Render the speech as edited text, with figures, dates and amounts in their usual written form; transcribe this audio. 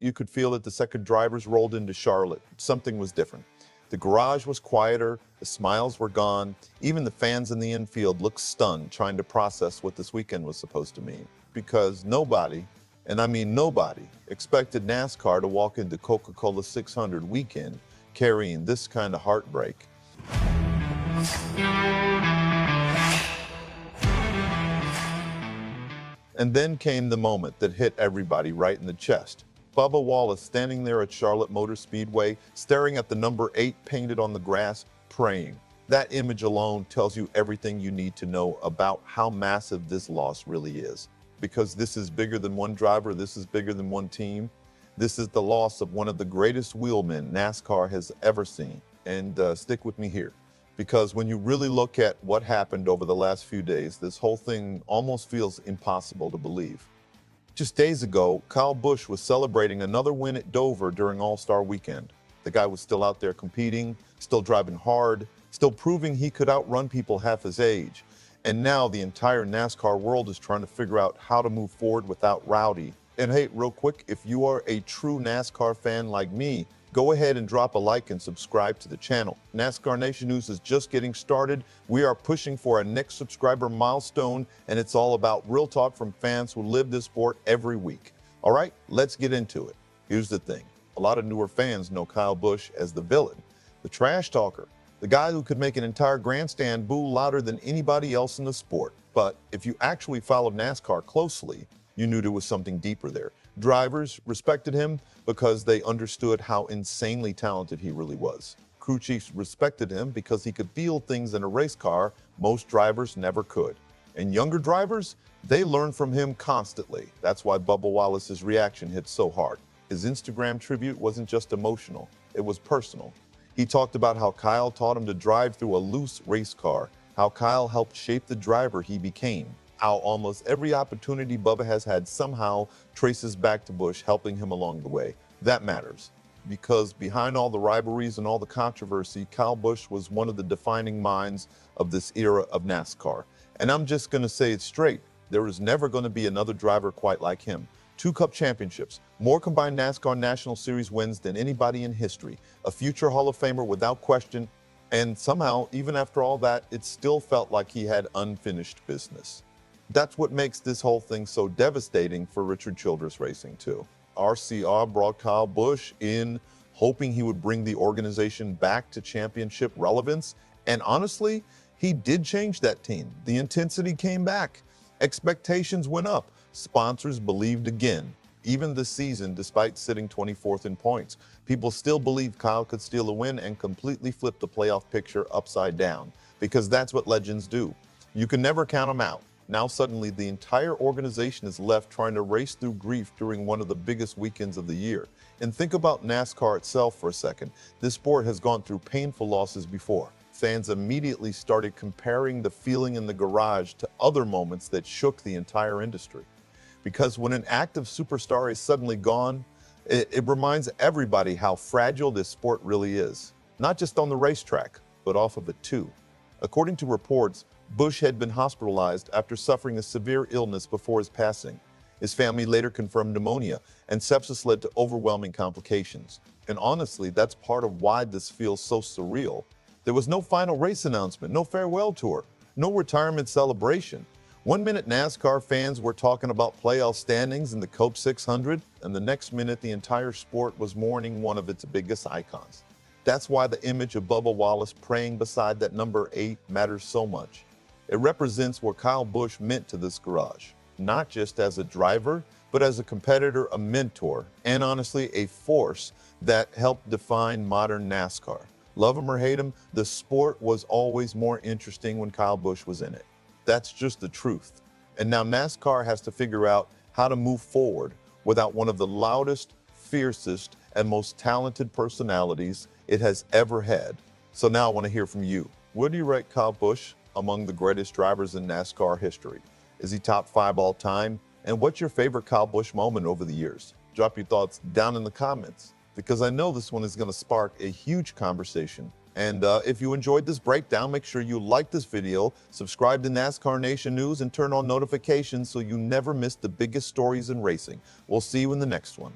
You could feel it the second drivers rolled into Charlotte. Something was different. The garage was quieter, the smiles were gone. Even the fans in the infield looked stunned, trying to process what this weekend was supposed to mean. Because nobody, and I mean nobody, expected NASCAR to walk into Coca-Cola 600 weekend carrying this kind of heartbreak. And then came the moment that hit everybody right in the chest. Bubba Wallace standing there at Charlotte Motor Speedway, staring at the number 8 painted on the grass, praying. That image alone tells you everything you need to know about how massive this loss really is. Because this is bigger than one driver, this is bigger than one team. This is the loss of one of the greatest wheelmen NASCAR has ever seen. And stick with me here, because when you really look at what happened over the last few days, this whole thing almost feels impossible to believe. Just days ago, Kyle Busch was celebrating another win at Dover during All-Star Weekend. The guy was still out there competing, still driving hard, still proving he could outrun people half his age. And now the entire NASCAR world is trying to figure out how to move forward without Rowdy. And hey, real quick, if you are a true NASCAR fan like me, go ahead and drop a like and subscribe to the channel. NASCAR Nation News is just getting started. We are pushing for our next subscriber milestone, and it's all about real talk from fans who live this sport every week. All right, let's get into it. Here's the thing. A lot of newer fans know Kyle Busch as the villain, the trash talker, the guy who could make an entire grandstand boo louder than anybody else in the sport. But if you actually followed NASCAR closely, you knew there was something deeper there. Drivers respected him because they understood how insanely talented he really was. Crew chiefs respected him because he could feel things in a race car most drivers never could. And younger drivers, they learned from him constantly. That's why Bubba Wallace's reaction hit so hard. His Instagram tribute wasn't just emotional, it was personal. He talked about how Kyle taught him to drive through a loose race car, how Kyle helped shape the driver he became, how almost every opportunity Bubba has had somehow traces back to Busch helping him along the way. That matters, because behind all the rivalries and all the controversy, Kyle Busch was one of the defining minds of this era of NASCAR. And I'm just going to say it straight, there is never going to be another driver quite like him. 2 Cup championships, more combined NASCAR National Series wins than anybody in history, a future Hall of Famer without question, and somehow, even after all that, it still felt like he had unfinished business. That's what makes this whole thing so devastating for Richard Childress Racing, too. RCR brought Kyle Busch in, hoping he would bring the organization back to championship relevance. And honestly, he did change that team. The intensity came back. Expectations went up. Sponsors believed again. Even this season, despite sitting 24th in points, people still believed Kyle could steal a win and completely flip the playoff picture upside down, because that's what legends do. You can never count them out. Now suddenly the entire organization is left trying to race through grief during one of the biggest weekends of the year. And think about NASCAR itself for a second. This sport has gone through painful losses before. Fans immediately started comparing the feeling in the garage to other moments that shook the entire industry. Because when an active superstar is suddenly gone, it reminds everybody how fragile this sport really is. Not just on the racetrack, but off of it too. According to reports, Busch had been hospitalized after suffering a severe illness before his passing. His family later confirmed pneumonia, and sepsis led to overwhelming complications. And honestly, that's part of why this feels so surreal. There was no final race announcement, no farewell tour, no retirement celebration. One minute NASCAR fans were talking about playoff standings in the Coke 600, and the next minute the entire sport was mourning one of its biggest icons. That's why the image of Bubba Wallace praying beside that number 8 matters so much. It represents what Kyle Busch meant to this garage, not just as a driver, but as a competitor, a mentor, and honestly, a force that helped define modern NASCAR. Love him or hate him, the sport was always more interesting when Kyle Busch was in it. That's just the truth. And now NASCAR has to figure out how to move forward without one of the loudest, fiercest, and most talented personalities it has ever had. So now I want to hear from you. Where do you rank Kyle Busch among the greatest drivers in NASCAR history? Is he top 5 all time? And what's your favorite Kyle Busch moment over the years? Drop your thoughts down in the comments, because I know this one is going to spark a huge conversation. And if you enjoyed this breakdown, make sure you like this video, subscribe to NASCAR Nation News, and turn on notifications so you never miss the biggest stories in racing. We'll see you in the next one.